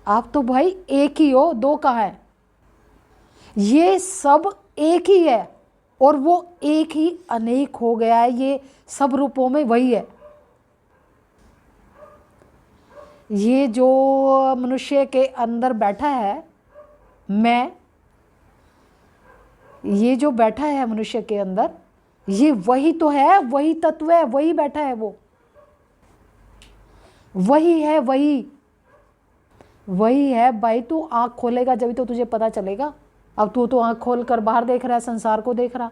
आप तो भाई एक ही हो, दो कहाँ है? ये सब एक ही है और वो एक ही अनेक हो गया है, ये सब रूपों में वही है। ये जो मनुष्य के अंदर बैठा है मैं, ये जो बैठा है मनुष्य के अंदर, ये वही तो है, वही तत्व है, वही बैठा है, वो वही है, वही है भाई। तू आंख खोलेगा जब तो तुझे पता चलेगा। अब तू तो आंख खोल कर बाहर देख रहा है, संसार को देख रहा।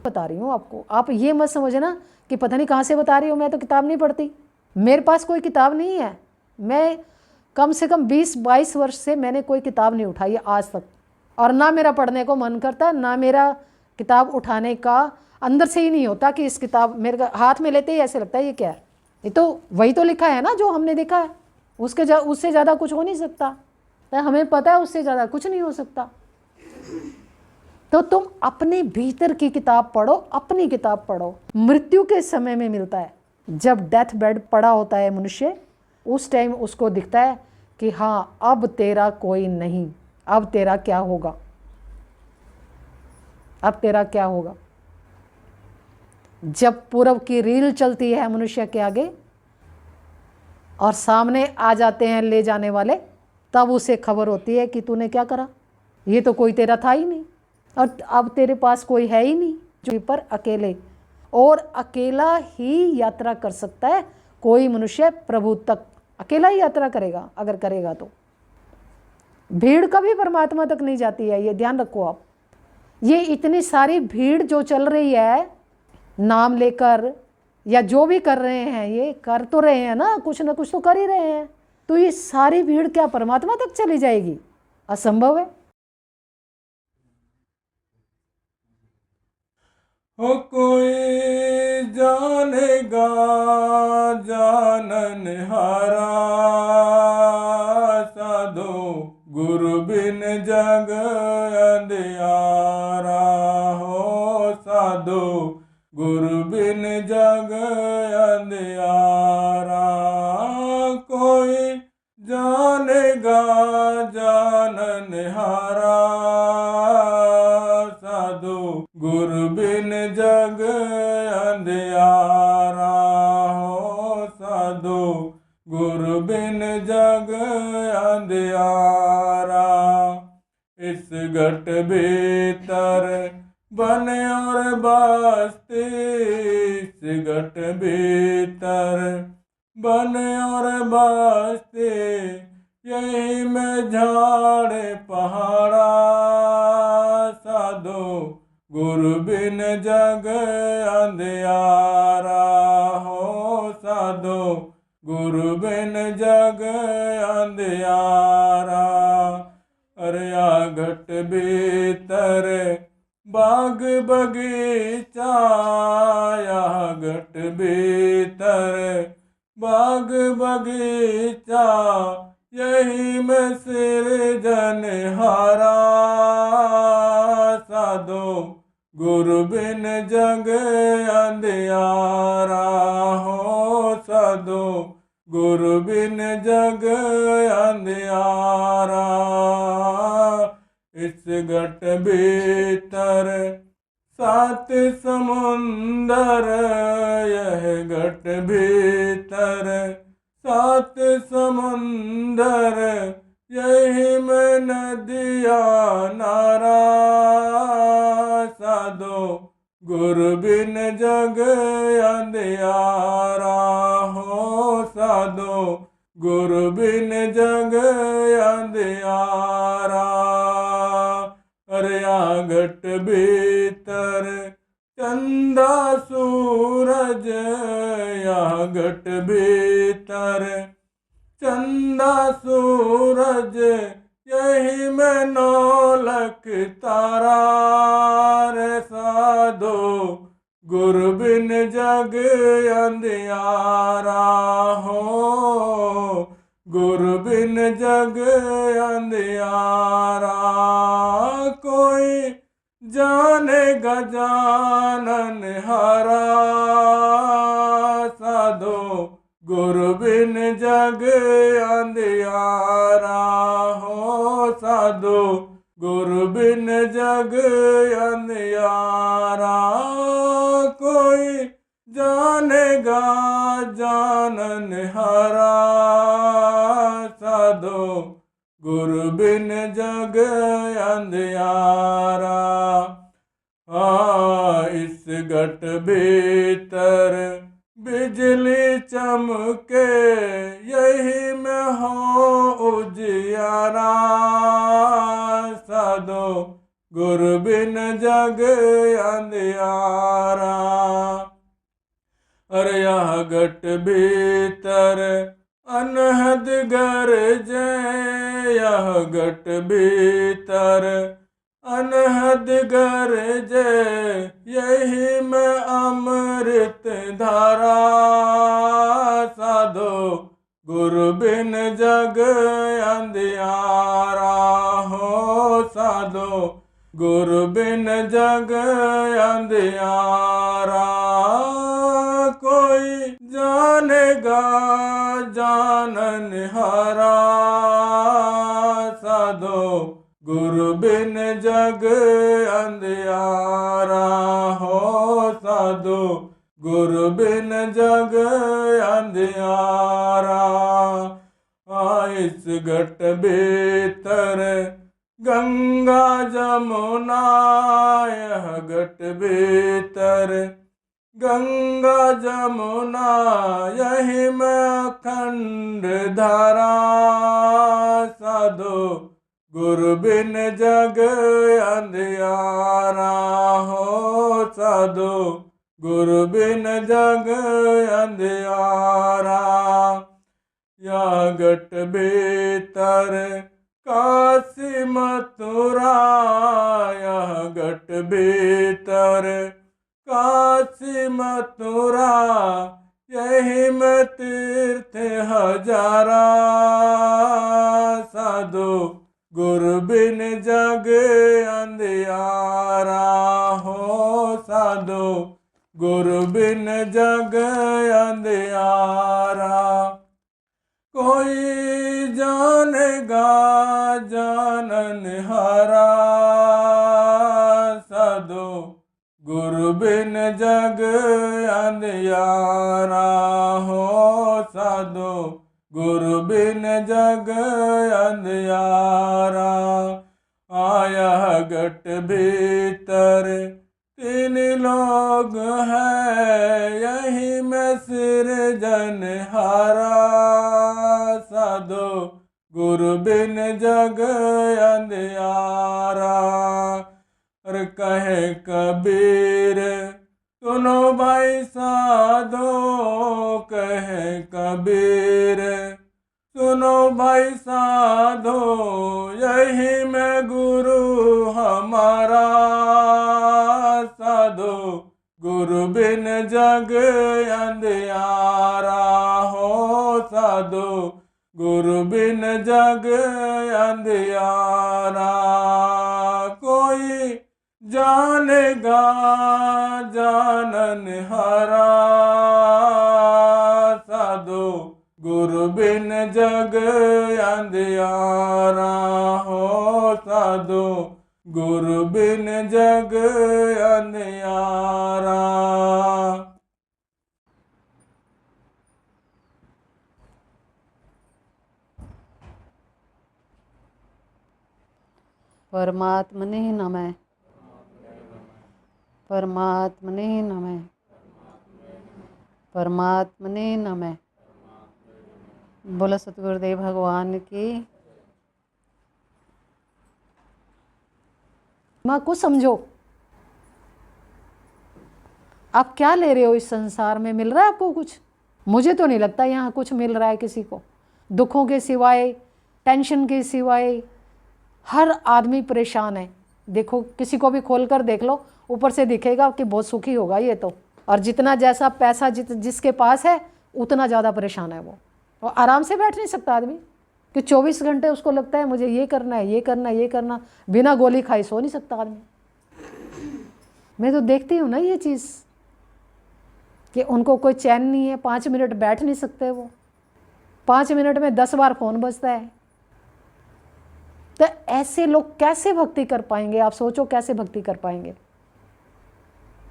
बता रही हूँ आपको, आप ये मत समझना कि पता नहीं कहाँ से बता रही हूँ, मैं तो किताब नहीं पढ़ती, मेरे पास कोई किताब नहीं है। मैं कम से कम 20-22 वर्ष से मैंने कोई किताब नहीं उठाई आज तक, और ना मेरा पढ़ने को मन करता, ना मेरा किताब उठाने का अंदर से ही नहीं होता कि इस किताब मेरे हाथ में लेते ही ऐसे लगता है ये क्या है, ये तो वही तो लिखा है ना जो हमने देखा है, उससे ज़्यादा कुछ हो नहीं सकता। तो हमें पता है उससे ज़्यादा कुछ नहीं हो सकता। तो तुम अपने भीतर की किताब पढ़ो, अपनी किताब पढ़ो। मृत्यु के समय में मिलता है, जब डेथ बेड पड़ा होता है मनुष्य, उस टाइम उसको दिखता है कि हाँ अब तेरा कोई नहीं, अब तेरा क्या होगा, अब तेरा क्या होगा। जब पूरब की रील चलती है मनुष्य के आगे और सामने आ जाते हैं ले जाने वाले, तब उसे खबर होती है कि तूने क्या करा, ये तो कोई तेरा था ही नहीं, और अब तेरे पास कोई है ही नहीं, जो पर अकेले, और अकेला ही यात्रा कर सकता है कोई मनुष्य प्रभु तक, अकेला ही यात्रा करेगा अगर करेगा तो। भीड़ कभी परमात्मा तक नहीं जाती है, ये ध्यान रखो आप। ये इतनी सारी भीड़ जो चल रही है नाम लेकर, या जो भी कर रहे हैं, ये कर तो रहे हैं ना कुछ तो कर ही रहे हैं, तो ये सारी भीड़ क्या परमात्मा तक चली जाएगी? असंभव है। हो कोई जानेगा जाननहारा, साधो गुरु बिन जग अंधियारा। हो साधो गुरु बिन जग अंधियारा। कोई जानेगा जाननहारा, साधो गुरु बिन जग अंधियारा। हो साधो गुरु बिन जग अंधियारा। इस घट भीतर बन और बसती, इस घट भीतर बन और बसती, यही में झाड़ पहाड़ा। साधो गुरु बिन जग अंधियारा। हो साधो गुरु बिन जग अंधियारा। अरे आ घट भीतर बाग बगीचा, या घट भीतर बाग बगीचा, यही में सृजनहारा। साधो गुरु बिन जग अंधियारा। हो साधो गुरु बिन जग अंधियारा। इस घट भीतर 7 समुंदर, यह घट भीतर 7 समुंदर, यही में नदिया नारा। साधो गुरु बिन जग अंधियारा। हो साधो गुरु बिन जग अंधियारा। अरे आ घट भीतर चंदा सूरज, या घट भीतर चंदा सूरज, यही में नौलख तारा। रे साधो गुरु बिन जग अंधियारा। हो गुरु बिन जग अंधियारा। कोई जानेगा जाननहारा, साधो गुरु बिन जग अंधियारा हो साधो, गुरु बिन जग अंधियारा। कोई जानेगा जाननहारा साधो, गुरु बिन जग अंधियारा। इस घट भीतर बिजली चमके, यही में हो उजियारा साधो, गुरु बिन जग अंधियारा। अरे यह घट भीतर अनहद गरजे, यह घट भीतर अनहद गरजे, यही में अमृत धारा साधो, गुरु बिन जग अंधियारा हो साधो, गुरु बिन जग अंधियारा। कोई जानेगा जाननहारा साधो, गुरु बिन जग अंधियारा हो साधो, गुरु बिन जग अंधियारा। इस घट भीतर गंगा जमुना, यह घट भीतर गंगा जमुना, यही में अखंड धारा साधो, गुरु बिन जग अंधियारा हो साधो, गुरु बिन जग अंधियारा। या घट भीतर काशी मथुरा, यह घट भीतर काशी मथुरा, यही में तीर्थ हजारा साधो, गुरु बिन जग अंधियारा हो साधो, गुरु बिन जग अंधियारा। कोई जानेगा जाननहारा साधो, गुरु बिन जग अंधियारा हो साधो, गुरु बिन जग अंधियारा। आया घट भीतर तीन लोग हैं, यही में सिरजनहारा साधो, गुरु बिन जग अंधियारा। और कहे कबीर सुनो भाई साधो, कहे कबीर सुनो भाई साधो, यही में गुरु हमारा साधो, गुरु बिन जग अंधियारा हो साधो, गुरु बिन जग अंधियारा। कोई जानेगा जाननहारा साधो, गुरु बिन जग अंधियारा हो साधो, गुरु बिन जग अंधियारा। परमात्मने नमः, परमात्मने नमः, परमात्मने नमः। बोलो सतगुरुदेव भगवान की। माँ को समझो, आप क्या ले रहे हो इस संसार में? मिल रहा है आपको कुछ? मुझे तो नहीं लगता यहाँ कुछ मिल रहा है किसी को। दुखों के सिवाय, टेंशन के सिवाय हर आदमी परेशान है। देखो, किसी को भी खोल कर देख लो, ऊपर से दिखेगा कि बहुत सुखी होगा ये तो, और जितना जैसा पैसा जिसके पास है उतना ज़्यादा परेशान है वो। और आराम से बैठ नहीं सकता आदमी कि 24 घंटे उसको लगता है मुझे ये करना है, ये करना है, ये करना। बिना गोली खाई सो नहीं सकता आदमी। मैं तो देखती हूँ ना ये चीज़। कि उनको कोई चैन नहीं है, 5 मिनट बैठ नहीं सकते वो, 5 मिनट में 10 बार फ़ोन बजता है। तो ऐसे लोग कैसे भक्ति कर पाएंगे? आप सोचो कैसे भक्ति कर पाएंगे?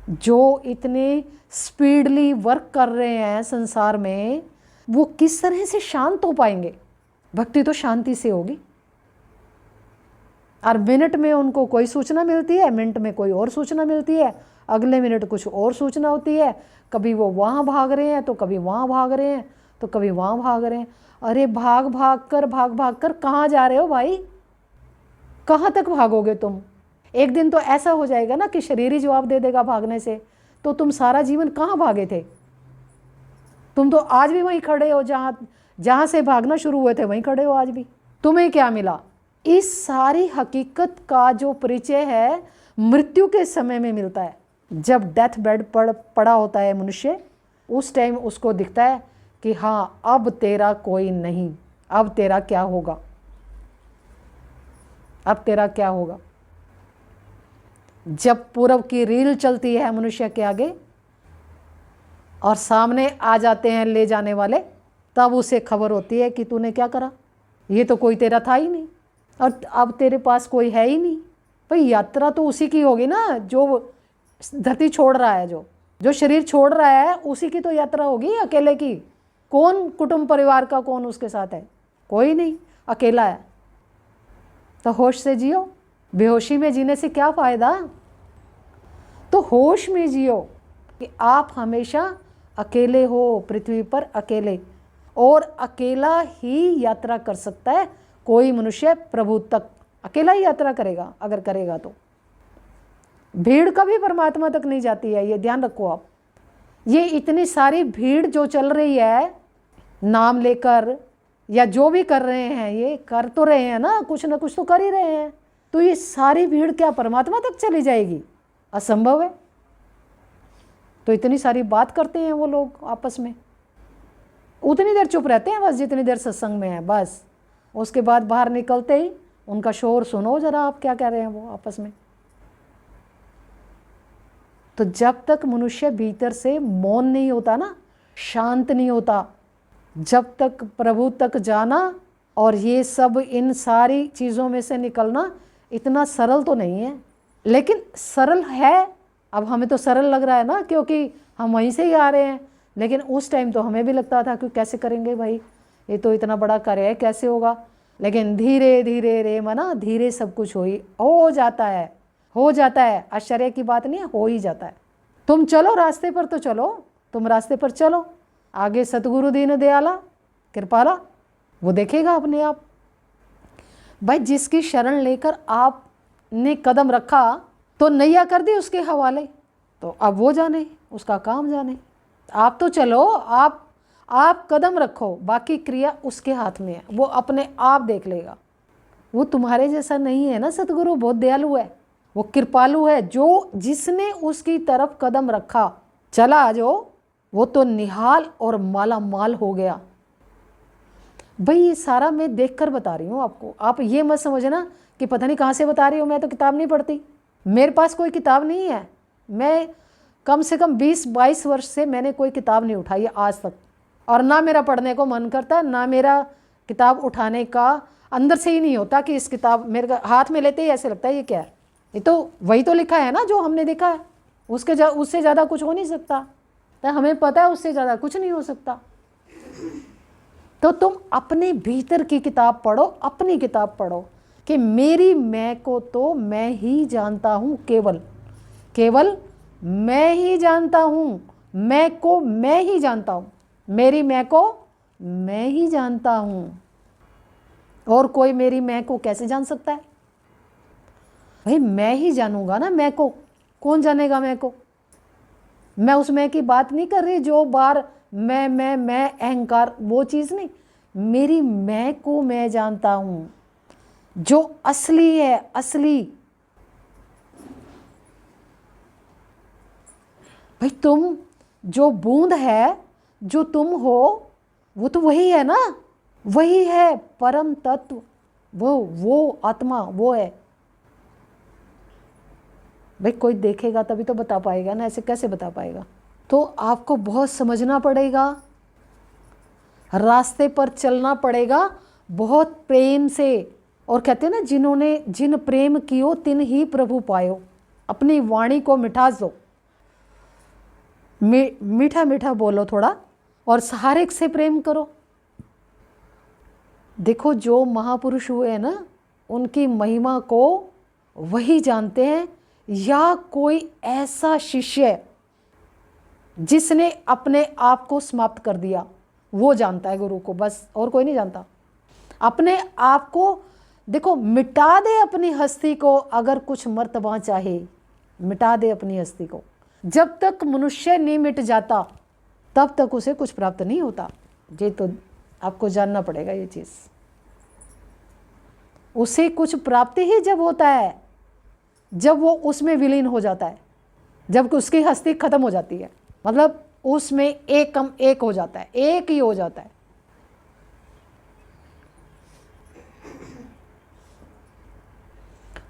जो इतने स्पीडली वर्क कर रहे हैं संसार में, वो किस तरह से शांत हो पाएंगे? भक्ति तो शांति से होगी। और मिनट में उनको कोई सूचना मिलती है, मिनट में कोई और सूचना मिलती है, अगले मिनट कुछ और सूचना होती है, कभी वो वहाँ भाग रहे हैं तो कभी वहाँ भाग रहे हैं तो कभी वहाँ भाग रहे हैं। अरे भाग भाग कर कहाँ जा रहे हो भाई? कहाँ तक भागोगे तुम? एक दिन तो ऐसा हो जाएगा ना कि शरीर ही जवाब दे देगा भागने से। तो तुम सारा जीवन कहाँ भागे थे? तुम तो आज भी वहीं खड़े हो, जहाँ से भागना शुरू हुए थे वहीं खड़े हो आज भी। तुम्हें क्या मिला? इस सारी हकीकत का जो परिचय है मृत्यु के समय में मिलता है। जब डेथ बेड पर पड़ा होता है मनुष्य, उस टाइम उसको दिखता है कि हाँ अब तेरा कोई नहीं, अब तेरा क्या होगा, अब तेरा क्या होगा। जब पूरब की रील चलती है मनुष्य के आगे और सामने आ जाते हैं ले जाने वाले, तब उसे खबर होती है कि तूने क्या करा, ये तो कोई तेरा था ही नहीं और अब तेरे पास कोई है ही नहीं। भाई यात्रा तो उसी की होगी ना जो धरती छोड़ रहा है, जो शरीर छोड़ रहा है, उसी की तो यात्रा होगी, अकेले की। कौन कुटुंब परिवार का कौन उसके साथ है? कोई नहीं, अकेला है। तो होश से जियो। बेहोशी में जीने से क्या फ़ायदा? तो होश में जियो कि आप हमेशा अकेले हो, पृथ्वी पर अकेले, और अकेला ही यात्रा कर सकता है कोई मनुष्य प्रभु तक। अकेला ही यात्रा करेगा, अगर करेगा तो। भीड़ कभी परमात्मा तक नहीं जाती है, ये ध्यान रखो आप। ये इतनी सारी भीड़ जो चल रही है नाम लेकर, या जो भी कर रहे हैं, ये कर तो रहे हैं ना कुछ तो कर ही रहे हैं। तो ये सारी भीड़ क्या परमात्मा तक चली जाएगी? असंभव है। तो इतनी सारी बात करते हैं वो लोग आपस में, उतनी देर चुप रहते हैं बस जितनी देर सत्संग में है, बस। उसके बाद बाहर निकलते ही उनका शोर सुनो जरा, आप क्या कह रहे हैं वो आपस में। तो जब तक मनुष्य भीतर से मौन नहीं होता ना, शांत नहीं होता, जब तक प्रभु तक जाना और ये सब इन सारी चीज़ों में से निकलना इतना सरल तो नहीं है। लेकिन सरल है। अब हमें तो सरल लग रहा है ना, क्योंकि हम वहीं से ही आ रहे हैं। लेकिन उस टाइम तो हमें भी लगता था कि कैसे करेंगे भाई, ये तो इतना बड़ा कार्य है, कैसे होगा। लेकिन धीरे धीरे रे मना, धीरे सब कुछ हो जाता है, हो जाता है। आश्चर्य की बात नहीं है, हो ही जाता है। तुम चलो रास्ते पर, तो चलो, तुम रास्ते पर चलो। आगे सतगुरु दीन दयाला कृपाला, वो देखेगा अपने आप। भाई जिसकी शरण लेकर आपने कदम रखा तो नैया कर दी उसके हवाले, तो अब वो जाने, उसका काम जाने। आप तो चलो, आप कदम रखो, बाकी क्रिया उसके हाथ में है, वो अपने आप देख लेगा। वो तुम्हारे जैसा नहीं है ना, सतगुरु बहुत दयालु है, वो कृपालु है। जो जिसने उसकी तरफ कदम रखा, चला जो, वो तो निहाल और माला माल हो गया। भाई ये सारा मैं देखकर बता रही हूँ आपको। आप ये मत समझना कि पता नहीं कहाँ से बता रही हूँ, मैं तो किताब नहीं पढ़ती, मेरे पास कोई किताब नहीं है। मैं कम से कम 20-22 वर्ष से मैंने कोई किताब नहीं उठाई आज तक, और ना मेरा पढ़ने को मन करता, ना मेरा किताब उठाने का अंदर से ही नहीं होता कि इस किताब मेरे हाथ में लेते ही ऐसे लगता है ये क्या है, ये तो वही तो लिखा है ना जो हमने देखा है, उससे ज़्यादा कुछ हो नहीं सकता। तो हमें पता है उससे ज़्यादा कुछ नहीं हो सकता। तो तुम अपने भीतर की किताब पढ़ो, अपनी किताब पढ़ो कि मेरी मैं को तो मैं ही जानता हूँ, केवल मैं ही जानता हूँ। मैं को मैं ही जानता हूँ, मेरी मैं को मैं ही जानता हूँ, और कोई मेरी मैं को कैसे जान सकता है? भाई मैं ही जानूंगा ना मैं को, कौन जानेगा मैं को? मैं उस मैं की बात नहीं कर रही जो बार मैं अहंकार, वो चीज़ नहीं। मेरी मैं को मैं जानता हूँ, जो असली है, असली। भाई तुम जो बूंद है, जो तुम हो, वो तो वही है ना, वही है परम तत्व, वो आत्मा वो है। भाई कोई देखेगा तभी तो बता पाएगा ना, ऐसे कैसे बता पाएगा? तो आपको बहुत समझना पड़ेगा, रास्ते पर चलना पड़ेगा बहुत प्रेम से। और कहते हैं ना, जिन प्रेम कियो तिन ही प्रभु पायो। अपनी वाणी को मिठास दो, मीठा मीठा बोलो थोड़ा, और हर एक से प्रेम करो। देखो, जो महापुरुष हुए हैं ना, उनकी महिमा को वही जानते हैं, या कोई ऐसा शिष्य जिसने अपने आप को समाप्त कर दिया, वो जानता है गुरु को, बस और कोई नहीं जानता। अपने आप को देखो, मिटा दे अपनी हस्ती को, अगर कुछ मर्तबा चाहे मिटा दे अपनी हस्ती को। जब तक मनुष्य नहीं मिट जाता तब तक उसे कुछ प्राप्त नहीं होता। ये तो आपको जानना पड़ेगा ये चीज़। उसे कुछ प्राप्ति ही जब होता है जब वो उसमें विलीन हो जाता है, जब उसकी हस्ती खत्म हो जाती है, मतलब उसमें एक कम एक हो जाता है, एक ही हो जाता है।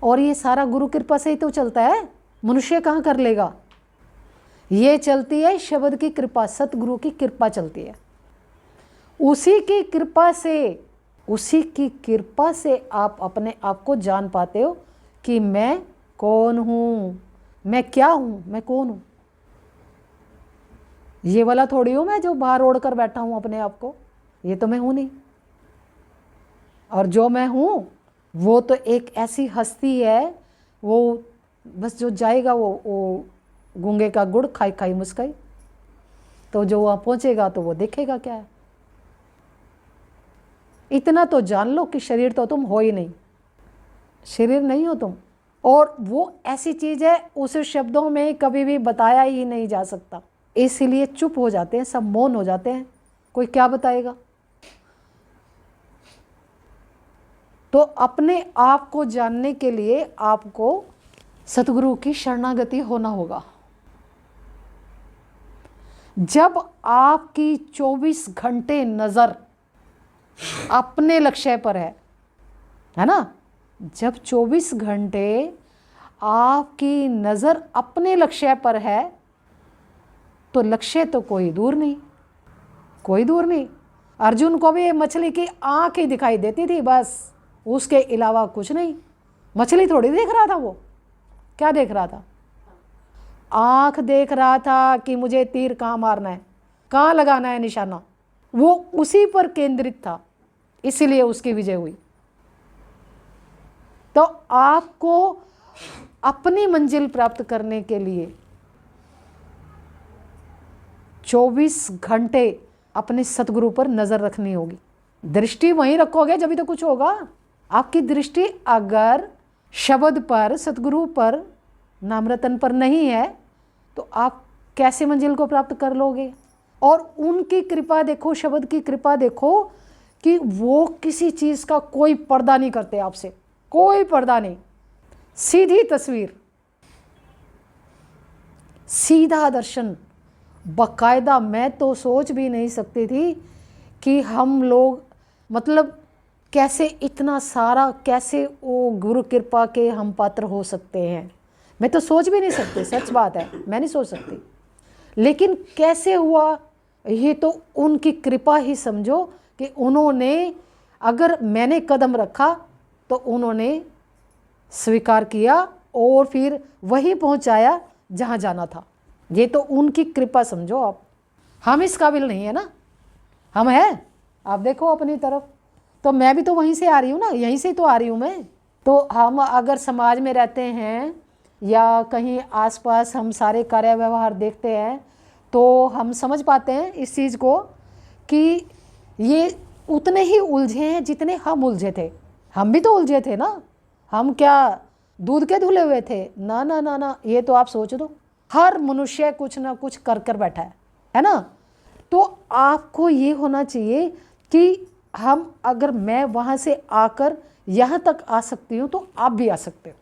और ये सारा गुरु कृपा से ही तो चलता है, मनुष्य कहाँ कर लेगा। ये चलती है शब्द की कृपा, सतगुरु की कृपा चलती है। उसी की कृपा से आप अपने आप को जान पाते हो कि मैं कौन हूँ, मैं क्या हूँ, मैं कौन हूँ। ये वाला थोड़ी हूँ मैं जो बाहर ओढ़ कर बैठा हूँ अपने आप को, ये तो मैं हूँ नहीं। और जो मैं हूँ वो तो एक ऐसी हस्ती है, वो बस जो जाएगा वो गूंगे का गुड़ खाई खाई मुस्काई, तो जो वहाँ पहुँचेगा तो वो देखेगा क्या है। इतना तो जान लो कि शरीर तो तुम हो ही नहीं, शरीर नहीं हो तुम। और वो ऐसी चीज़ है, उस शब्दों में कभी भी बताया ही नहीं जा सकता, इसीलिए चुप हो जाते हैं सब, मौन हो जाते हैं, कोई क्या बताएगा। तो अपने आप को जानने के लिए आपको सतगुरु की शरणागति होना होगा। जब आपकी 24 घंटे नज़र अपने लक्ष्य पर है ना, जब 24 घंटे आपकी नज़र अपने लक्ष्य पर है तो लक्ष्य तो कोई दूर नहीं, कोई दूर नहीं। अर्जुन को भी मछली की आँख ही दिखाई देती थी, बस उसके अलावा कुछ नहीं। मछली थोड़ी देख रहा था, वो क्या देख रहा था, आँख देख रहा था कि मुझे तीर कहाँ मारना है, कहाँ लगाना है निशाना, वो उसी पर केंद्रित था, इसीलिए उसकी विजय हुई। तो आपको अपनी मंजिल प्राप्त करने के लिए 24 घंटे अपने सतगुरु पर नज़र रखनी होगी। दृष्टि वहीं रखोगे जब भी तो कुछ होगा। आपकी दृष्टि अगर शब्द पर, सतगुरु पर, नाम रतन पर नहीं है तो आप कैसे मंजिल को प्राप्त कर लोगे। और उनकी कृपा देखो, शब्द की कृपा देखो कि वो किसी चीज़ का कोई पर्दा नहीं करते आपसे, कोई पर्दा नहीं, सीधी तस्वीर, सीधा दर्शन, बाकायदा। मैं तो सोच भी नहीं सकती थी कि हम लोग मतलब कैसे इतना सारा, कैसे वो गुरु कृपा के हम पात्र हो सकते हैं। मैं तो सोच भी नहीं सकती, सच बात है, मैं नहीं सोच सकती। लेकिन कैसे हुआ, ये तो उनकी कृपा ही समझो कि उन्होंने, अगर मैंने कदम रखा तो उन्होंने स्वीकार किया और फिर वहीं पहुंचाया जहां जाना था। ये तो उनकी कृपा समझो आप। हम इस काबिल नहीं है ना, हम हैं। आप देखो अपनी तरफ, तो मैं भी तो वहीं से आ रही हूँ ना, यहीं से तो आ रही हूँ मैं। तो हम अगर समाज में रहते हैं या कहीं आसपास हम सारे कार्य व्यवहार देखते हैं तो हम समझ पाते हैं इस चीज़ को कि ये उतने ही उलझे हैं जितने हम उलझे थे। हम भी तो उलझे थे ना, हम क्या दूध के धुले हुए थे? ना ना ना ना, ये तो आप सोच दो। हर मनुष्य कुछ ना कुछ कर कर बैठा है ना। तो आपको ये होना चाहिए कि हम, अगर मैं वहाँ से आकर यहाँ तक आ सकती हूँ तो आप भी आ सकते हो।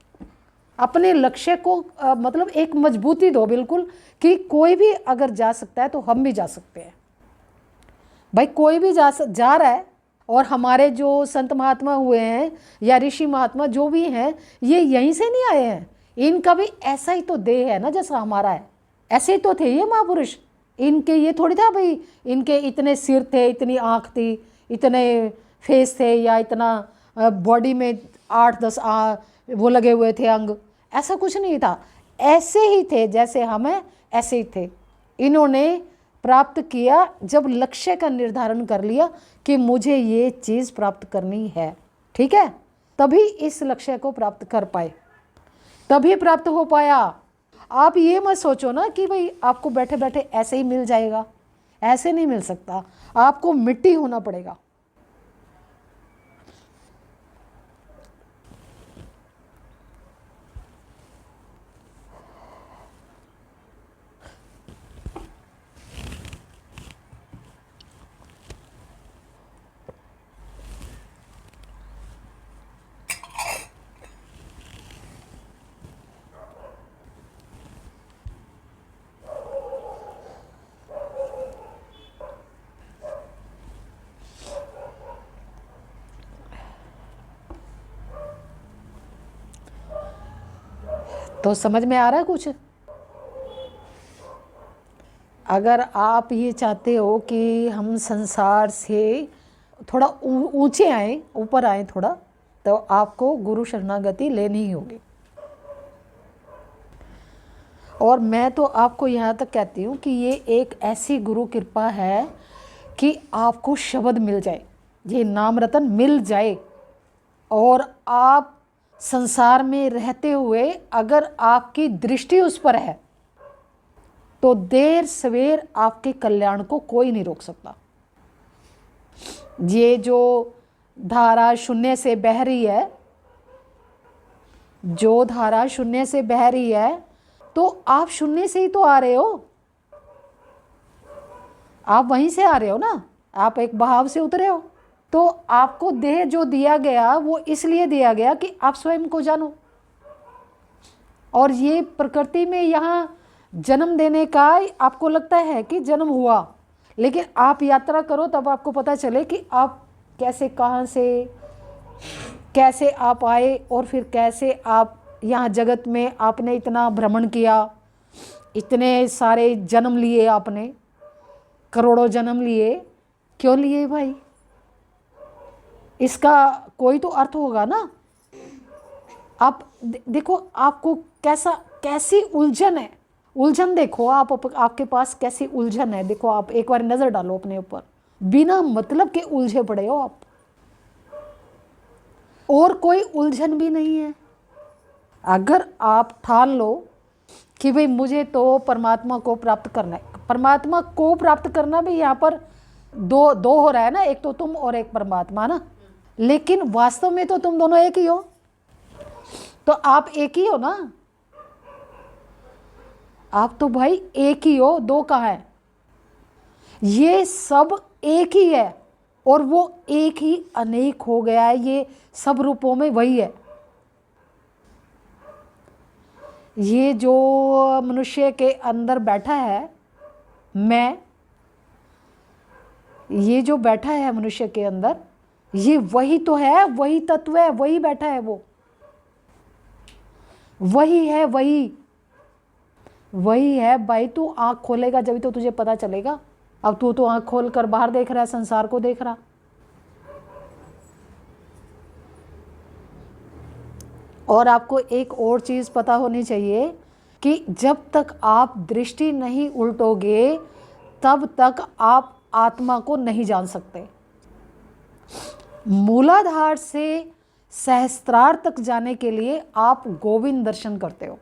अपने लक्ष्य को मतलब एक मजबूती दो बिल्कुल, कि कोई भी अगर जा सकता है तो हम भी जा सकते हैं। भाई कोई भी जा रहा है। और हमारे जो संत महात्मा हुए हैं या ऋषि महात्मा जो भी हैं, ये यहीं से नहीं आए हैं। इनका भी ऐसा ही तो देह है ना जैसा हमारा है, ऐसे ही तो थे ये महापुरुष। इनके ये थोड़ी था भाई इनके इतने सिर थे, इतनी आँख थी, इतने फेस थे, या इतना बॉडी में 8-10 वो लगे हुए थे अंग। ऐसा कुछ नहीं था, ऐसे ही थे जैसे हमें, ऐसे ही थे। इन्होंने प्राप्त किया जब लक्ष्य का निर्धारण कर लिया कि मुझे ये चीज़ प्राप्त करनी है, ठीक है, तभी इस लक्ष्य को प्राप्त कर पाए, तभी प्राप्त हो पाया। आप ये मत सोचो ना कि भाई आपको बैठे बैठे ऐसे ही मिल जाएगा, ऐसे नहीं मिल सकता, आपको मिट्टी होना पड़ेगा। तो समझ में आ रहा है कुछ? अगर आप ये चाहते हो कि हम संसार से थोड़ा ऊंचे आए, ऊपर आए थोड़ा, तो आपको गुरु शरणागति लेनी ही होगी। और मैं तो आपको यहाँ तक कहती हूँ कि ये एक ऐसी गुरु कृपा है कि आपको शब्द मिल जाए, ये नाम रतन मिल जाए, और आप संसार में रहते हुए अगर आपकी दृष्टि उस पर है तो देर सवेर आपके कल्याण को कोई नहीं रोक सकता। ये जो धारा शून्य से बह रही है, जो धारा शून्य से बह रही है, तो आप शून्य से ही तो आ रहे हो, आप वहीं से आ रहे हो ना, आप एक बहाव से उतरे हो। तो आपको देह जो दिया गया वो इसलिए दिया गया कि आप स्वयं को जानो। और ये प्रकृति में यहाँ जन्म देने का आपको लगता है कि जन्म हुआ, लेकिन आप यात्रा करो तब आपको पता चले कि आप कैसे, कहाँ से, कैसे आप आए, और फिर कैसे आप यहाँ जगत में आपने इतना भ्रमण किया, इतने सारे जन्म लिए आपने, करोड़ों जन्म लिए। क्यों लिए भाई? इसका कोई तो अर्थ होगा ना। आप देखो आपको कैसी उलझन है, उलझन देखो आपके पास कैसी उलझन है। देखो आप एक बार नज़र डालो अपने ऊपर, बिना मतलब के उलझे पड़े हो आप, और कोई उलझन भी नहीं है। अगर आप ठान लो कि भाई मुझे तो परमात्मा को प्राप्त करना है, परमात्मा को प्राप्त करना भी यहाँ पर दो हो रहा है ना, एक तो तुम और एक परमात्मा ना, लेकिन वास्तव में तो तुम दोनों एक ही हो। तो आप एक ही हो ना, आप तो भाई एक ही हो, दो कहाँ है? ये सब एक ही है, और वो एक ही अनेक हो गया है, ये सब रूपों में वही है। ये जो मनुष्य के अंदर बैठा है मैं, ये जो बैठा है मनुष्य के अंदर, ये वही तो है, वही तत्व है, वही बैठा है, वो वही है, वही है भाई। तू आंख खोलेगा जब तो तुझे पता चलेगा। अब तू तो आंख खोल कर बाहर देख रहा है, संसार को देख रहा। और आपको एक और चीज पता होनी चाहिए कि जब तक आप दृष्टि नहीं उल्टोगे तब तक आप आत्मा को नहीं जान सकते। मूलाधार से सहस्त्रार तक जाने के लिए आप गोविंद दर्शन करते हो,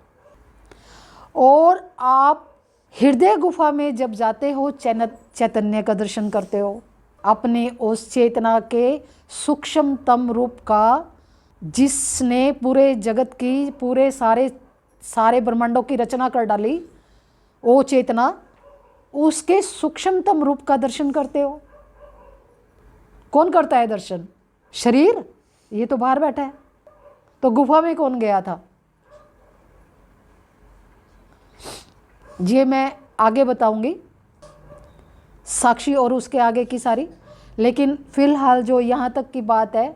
और आप हृदय गुफा में जब जाते हो चैतन्य का दर्शन करते हो, अपने उस चेतना के सूक्ष्मतम रूप का, जिसने पूरे जगत की, पूरे सारे ब्रह्मांडों की रचना कर डाली, वो चेतना, उसके सूक्ष्मतम रूप का दर्शन करते हो। कौन करता है दर्शन? शरीर, ये तो बाहर बैठा है। तो गुफा में कौन गया था? ये मैं आगे बताऊंगी, साक्षी और उसके आगे की सारी। लेकिन फिलहाल जो यहाँ तक की बात है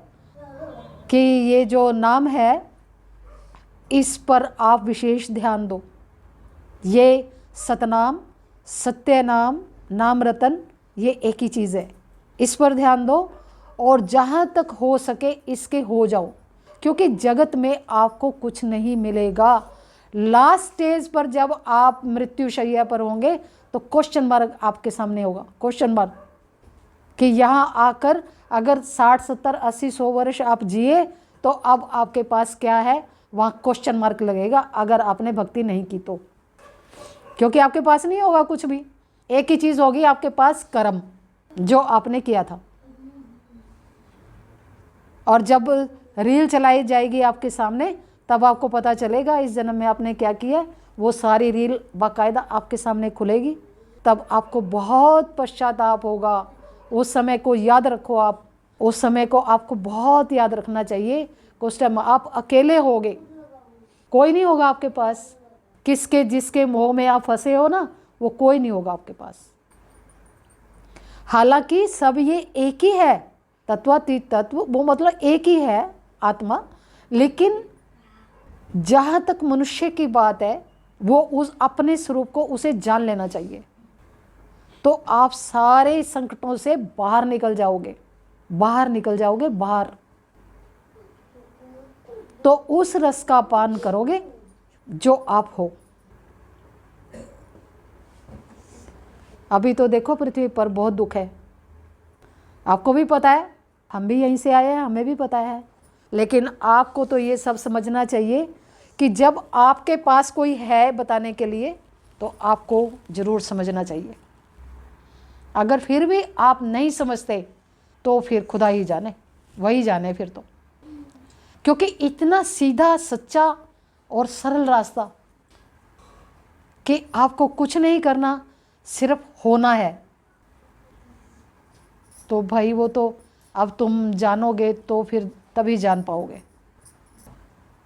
कि ये जो नाम है, इस पर आप विशेष ध्यान दो। ये सतनाम, सत्य नाम, नाम रतन, ये एक ही चीज़ है। इस पर ध्यान दो और जहाँ तक हो सके इसके हो जाओ, क्योंकि जगत में आपको कुछ नहीं मिलेगा। लास्ट स्टेज पर जब आप मृत्युशैया पर होंगे तो क्वेश्चन मार्क आपके सामने होगा, क्वेश्चन मार्क, कि यहाँ आकर अगर 60, 70, 80, 100 वर्ष आप जिए तो अब आपके पास क्या है, वहाँ क्वेश्चन मार्क लगेगा अगर आपने भक्ति नहीं की तो। क्योंकि आपके पास नहीं होगा कुछ भी, एक ही चीज़ होगी आपके पास, कर्म जो आपने किया था। और जब रील चलाई जाएगी आपके सामने तब आपको पता चलेगा इस जन्म में आपने क्या किया। वो सारी रील बाकायदा आपके सामने खुलेगी, तब आपको बहुत पश्चाताप होगा। उस समय को याद रखो, आप उस समय को आपको बहुत याद रखना चाहिए। उस टाइम आप अकेले होगे, कोई नहीं होगा आपके पास। किसके जिसके मोह में आप फंसे हो ना, वो कोई नहीं होगा आपके पास। हालांकि सब ये एक ही है, तत्वातीत तत्व, वो मतलब एक ही है आत्मा, लेकिन जहाँ तक मनुष्य की बात है वो उस अपने स्वरूप को उसे जान लेना चाहिए, तो आप सारे संकटों से बाहर निकल जाओगे, बाहर निकल जाओगे, बाहर। तो उस रस का पान करोगे जो आप हो। अभी तो देखो पृथ्वी पर बहुत दुख है, आपको भी पता है, हम भी यहीं से आए हैं, हमें भी पता है। लेकिन आपको तो ये सब समझना चाहिए कि जब आपके पास कोई है बताने के लिए तो आपको ज़रूर समझना चाहिए। अगर फिर भी आप नहीं समझते तो फिर खुदा ही जाने, वही जाने फिर तो। क्योंकि इतना सीधा, सच्चा और सरल रास्ता कि आपको कुछ नहीं करना, सिर्फ होना है। तो भाई वो तो अब तुम जानोगे तो फिर तभी जान पाओगे।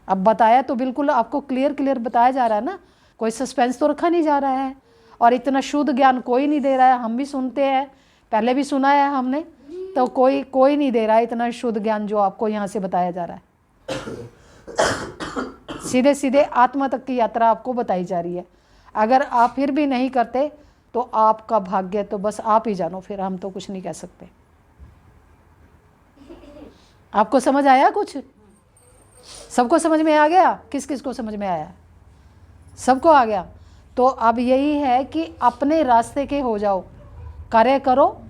अब बताया तो बिल्कुल आपको क्लियर बताया जा रहा है ना, कोई सस्पेंस तो रखा नहीं जा रहा है। और इतना शुद्ध ज्ञान कोई नहीं दे रहा है, हम भी सुनते हैं, पहले भी सुना है हमने, तो कोई नहीं दे रहा है इतना शुद्ध ज्ञान जो आपको यहाँ से बताया जा रहा है। सीधे सीधे आत्मा तक की यात्रा आपको बताई जा रही है। अगर आप फिर भी नहीं करते तो आपका भाग्य तो बस आप ही जानो, फिर हम तो कुछ नहीं कह सकते। आपको समझ आया कुछ? सबको समझ में आ गया? किस किस को समझ में आया? सबको आ गया। तो अब यही है कि अपने रास्ते के हो जाओ, कार्य करो,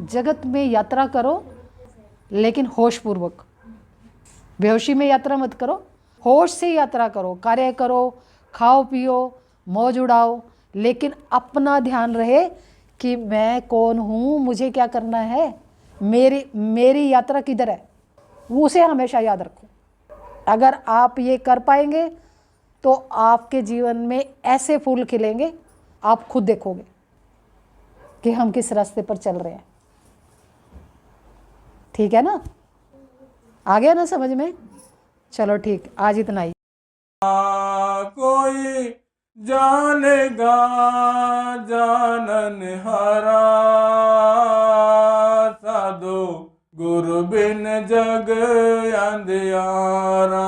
जगत में यात्रा करो, लेकिन होशपूर्वक। बेहोशी में यात्रा मत करो, होश से यात्रा करो, कार्य करो, खाओ पियो, मौज उड़ाओ, लेकिन अपना ध्यान रहे कि मैं कौन हूँ, मुझे क्या करना है, मेरी यात्रा किधर है, वो उसे हमेशा याद रखो। अगर आप ये कर पाएंगे तो आपके जीवन में ऐसे फूल खिलेंगे, आप खुद देखोगे कि हम किस रास्ते पर चल रहे हैं। ठीक है ना? आ गया ना समझ में? चलो ठीक, आज इतना ही। कोई जानेगा जानन हारा, साधो गुरु बिन जग अंधियारा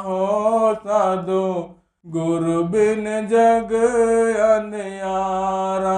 हो, साधो गुरु बिन जग अंधियारा।